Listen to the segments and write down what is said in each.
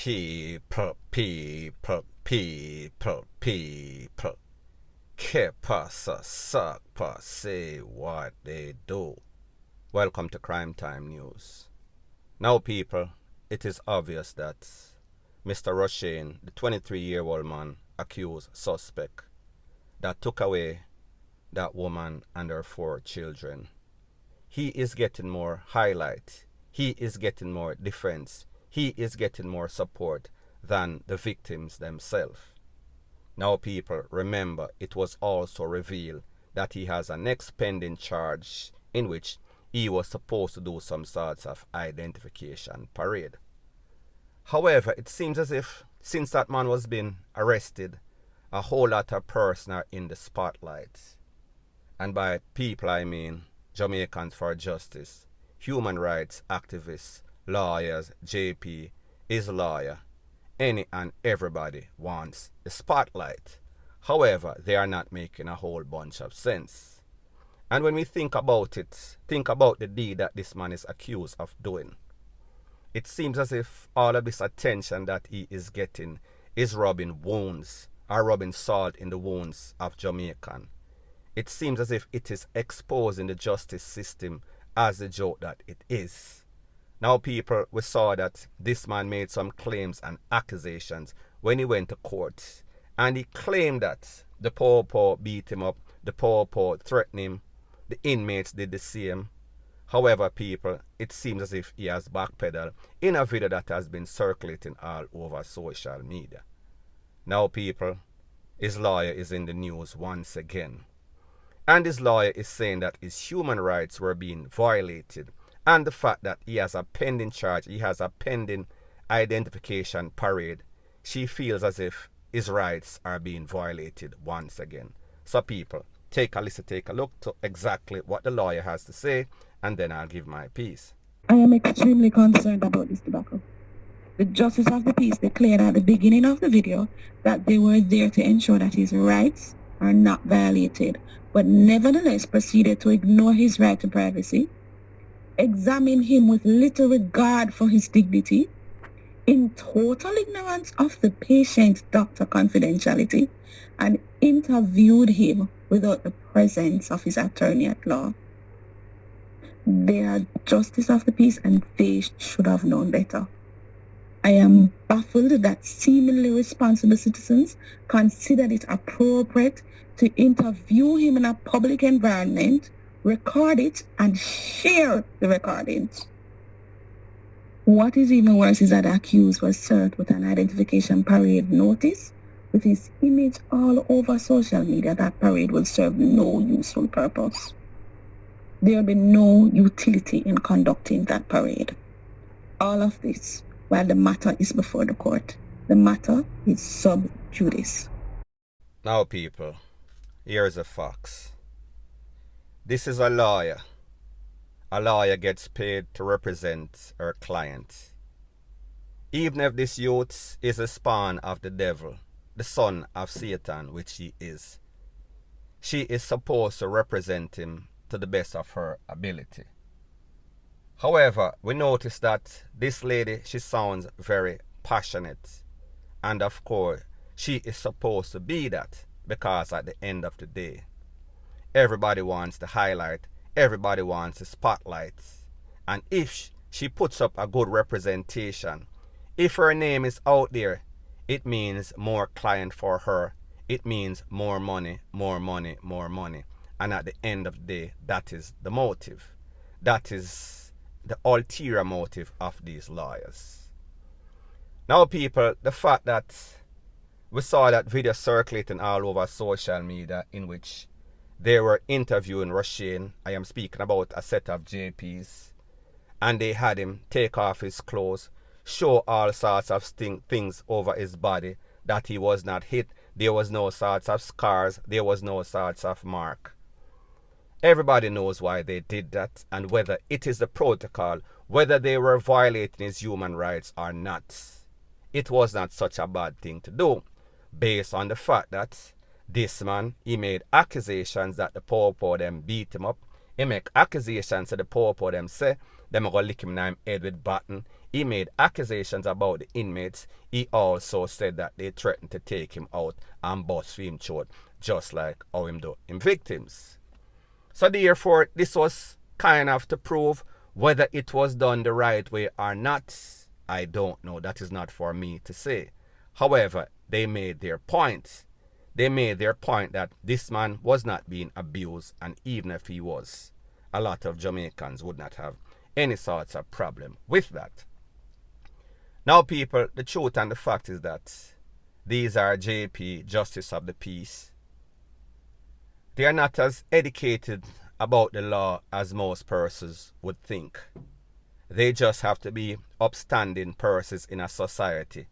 People, people, people, people. Que pasa, suck, say what they do. Welcome to Crime Time News. Now, people, it is obvious that Mr. Rushane, the 23-year-old man, accused suspect that took away that woman and her 4 children. He is getting more highlight. He is getting more defense. He is getting more support than the victims themselves. Now, people, remember, it was also revealed that he has a next pending charge in which he was supposed to do some sorts of identification parade. However, it seems as if since that man was being arrested, a whole lot of persons are in the spotlight. And by people, I mean Jamaicans for Justice, human rights activists, lawyers, JP, his lawyer. Any and everybody wants the spotlight. However, they are not making a whole bunch of sense. And when we think about it, think about the deed that this man is accused of doing. It seems as if all of this attention that he is getting is rubbing wounds, or rubbing salt in the wounds of Jamaican. It seems as if it is exposing the justice system as the joke that it is. Now, people, we saw that this man made some claims and accusations when he went to court. And he claimed that the poor beat him up, the poor threatened him, the inmates did the same. However, people, it seems as if he has backpedaled in a video that has been circulating all over social media. Now, people, his lawyer is in the news once again. And his lawyer is saying that his human rights were being violated. And the fact that he has a pending charge, he has a pending identification parade, she feels as if his rights are being violated once again. So people, take a listen, take a look to exactly what the lawyer has to say, and then I'll give my piece. I am extremely concerned about this debacle. The justice of the peace declared at the beginning of the video that they were there to ensure that his rights are not violated, but nevertheless proceeded to ignore his right to privacy, examine him with little regard for his dignity, in total ignorance of the patient's doctor confidentiality, and interviewed him without the presence of his attorney at law. They are justice of the peace and they should have known better. I am baffled that seemingly responsible citizens considered it appropriate to interview him in a public environment, record it, and share the recordings. What is even worse is that the accused was served with an identification parade notice with his image all over social media. That parade will serve no useful purpose. There will be no utility in conducting that parade. All of this while the matter is before the court. The matter is sub judice. Now, people, here's the facts. This is a lawyer. A lawyer gets paid to represent her client. Even if this youth is a spawn of the devil, the son of Satan, which he is, she is supposed to represent him to the best of her ability. However, we notice that this lady, she sounds very passionate. And of course, she is supposed to be that, because at the end of the day, everybody wants the highlight, everybody wants the spotlight. And if she puts up a good representation, if her name is out there, it means more client for her. It means more money, more money, more money. And at the end of the day, that is the motive. That is the ulterior motive of these lawyers. Now, people, the fact that we saw that video circulating all over social media in which they were interviewing Rushane. I am speaking about a set of JPs. And they had him take off his clothes, show all sorts of things over his body, that he was not hit. There was no sorts of scars. There was no sorts of mark. Everybody knows why they did that, and whether it is the protocol, whether they were violating his human rights or not. It was not such a bad thing to do, based on the fact that this man, he made accusations that the poor them beat him up. He make accusations that the poor them say them go lick him in him head with baton. He made accusations about the inmates. He also said that they threatened to take him out and bust him throat, just like how him do him victims. So therefore, this was kind of to prove whether it was done the right way or not. I don't know. That is not for me to say. However, they made their point. They made their point that this man was not being abused, and even if he was, a lot of Jamaicans would not have any sorts of problem with that. Now, people, the truth and the fact is that these are JP, Justice of the Peace. They are not as educated about the law as most persons would think. They just have to be upstanding persons in a society.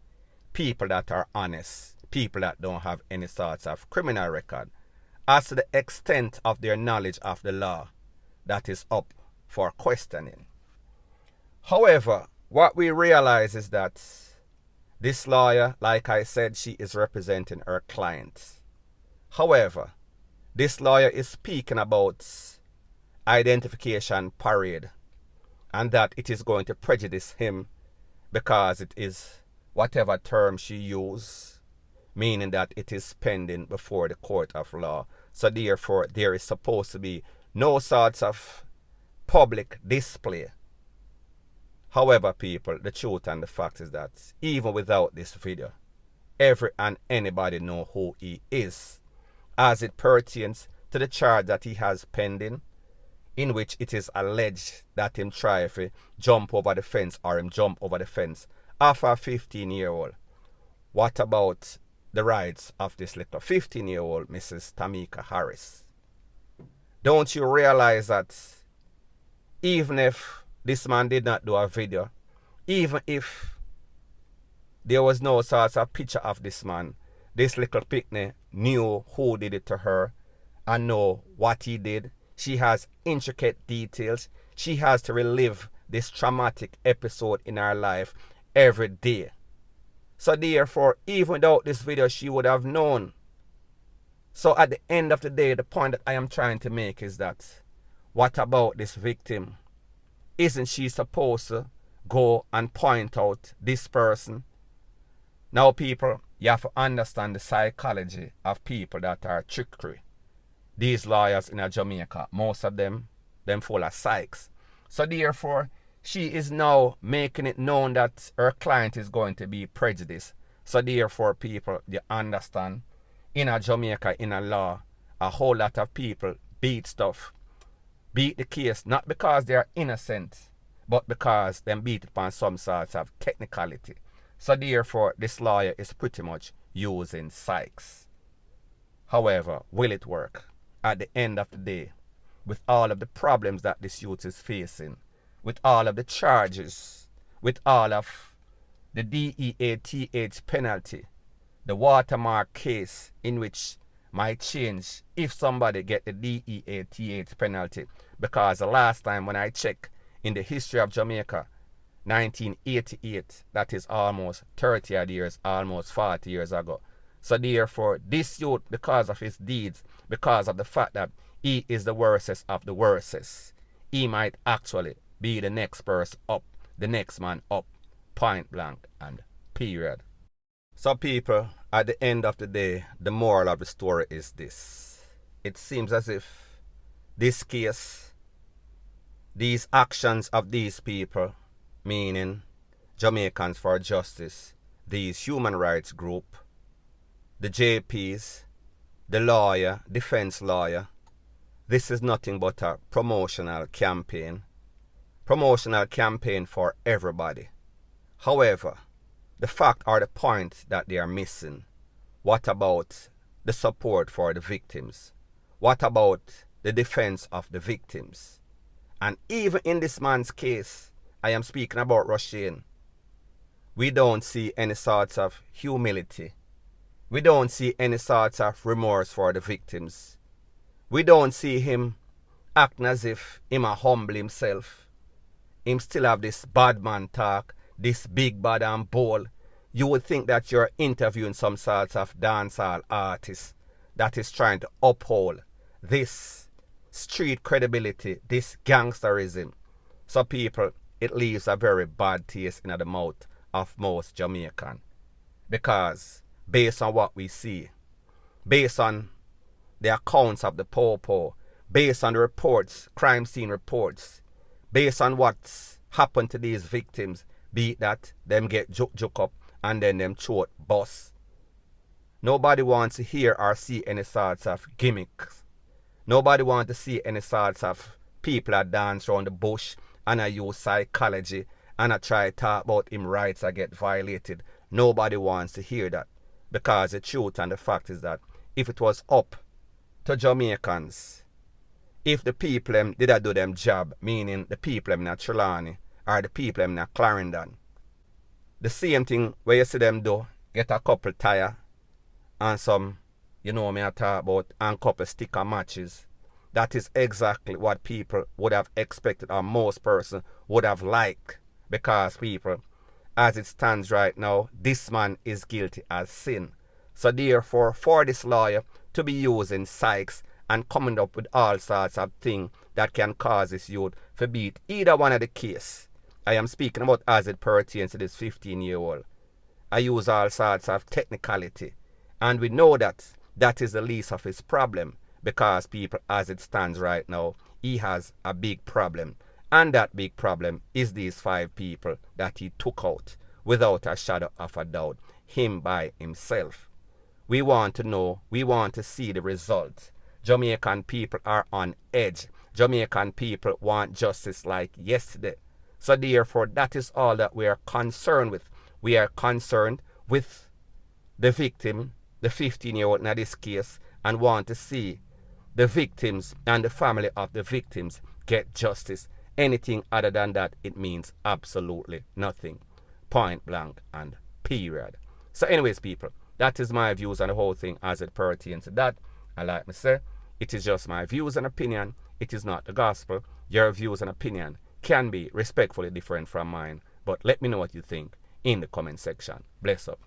People that are honest. People that don't have any sorts of criminal record. As to the extent of their knowledge of the law, that is up for questioning. However, what we realize is that this lawyer, like I said, she is representing her client. However, this lawyer is speaking about identification parade and that it is going to prejudice him because it is whatever term she used, meaning that it is pending before the court of law. So therefore, there is supposed to be no sorts of public display. However, people, the truth and the fact is that even without this video, every and anybody know who he is as it pertains to the charge that he has pending, in which it is alleged that him try to jump over the fence or him jump over the fence of a 15-year-old. What about the rights of this little 15-year-old Mrs. Tamika Harris? Don't you realize that even if this man did not do a video, even if there was no sort of picture of this man, this little picnic knew who did it to her and know what he did. She has intricate details. She has to relive this traumatic episode in her life every day. So therefore, even without this video, she would have known. So at the end of the day, the point that I am trying to make is that, what about this victim? Isn't she supposed to go and point out this person? Now, people, you have to understand the psychology of people that are trickery. These lawyers in Jamaica, most of them full of psychs. So therefore, she is now making it known that her client is going to be prejudiced. So therefore, people, you understand, in Jamaica, in a law, a whole lot of people beat the case, not because they are innocent, but because they beat it upon some sorts of technicality. So therefore, this lawyer is pretty much using psychs. However, will it work? At the end of the day, with all of the problems that this youth is facing, with all of the charges, with all of the DEATH penalty, the watermark case in which might change if somebody get the DEATH penalty, because the last time when I check in the history of Jamaica, 1988, that is almost 30 odd years, almost 40 years ago. So therefore, this youth, because of his deeds, because of the fact that he is the worstest of the worstest, he might actually be the next person up, the next man up, point blank and period. So people, at the end of the day, the moral of the story is this. It seems as if this case, these actions of these people, meaning Jamaicans for Justice, these human rights group, the JPs, the lawyer, defense lawyer, this is nothing but a promotional campaign for everybody. However, the fact or the point that they are missing, what about the support for the victims? What about the defense of the victims? And even in this man's case, I am speaking about Rushane, we don't see any sorts of humility. We don't see any sorts of remorse for the victims. We don't see him acting as if him a humble himself. Him still have this bad man talk, this big bad and bold. You would think that you're interviewing some sorts of dancehall artist that is trying to uphold this street credibility, this gangsterism. So people, it leaves a very bad taste in the mouth of most Jamaican. Because based on what we see, based on the accounts of the popo, based on the reports, crime scene reports, based on what's happened to these victims, be it that them get juke up and then them throat bust. Nobody wants to hear or see any sorts of gimmicks. Nobody wants to see any sorts of people that dance around the bush and I use psychology and I try to talk about him rights that get violated. Nobody wants to hear that. Because the truth and the fact is that if it was up to Jamaicans, if the people did do them job, meaning the people in Trelawney or the people in Clarendon, the same thing where you see them do, get a couple tire and some, you know me I talk about, and couple sticker matches. That is exactly what people would have expected, or most person would have liked. Because people, as it stands right now, this man is guilty as sin. So therefore, for this lawyer to be using psychs and coming up with all sorts of things that can cause this youth to beat either one of the case. I am speaking about as it pertains to this 15-year-old. I use all sorts of technicality. And we know that that is the least of his problem. Because people, as it stands right now, he has a big problem. And that big problem is these 5 people that he took out without a shadow of a doubt, him by himself. We want to know, we want to see the results. Jamaican people are on edge. Jamaican people want justice like yesterday. So therefore, that is all that we are concerned with. We are concerned with the victim, the 15-year-old in this case, and want to see the victims and the family of the victims get justice. Anything other than that, it means absolutely nothing. Point blank and period. So anyways, people, that is my views on the whole thing as it pertains to that. And like me say, it is just my views and opinion. It is not the gospel. Your views and opinion can be respectfully different from mine. But let me know what you think in the comment section. Bless up.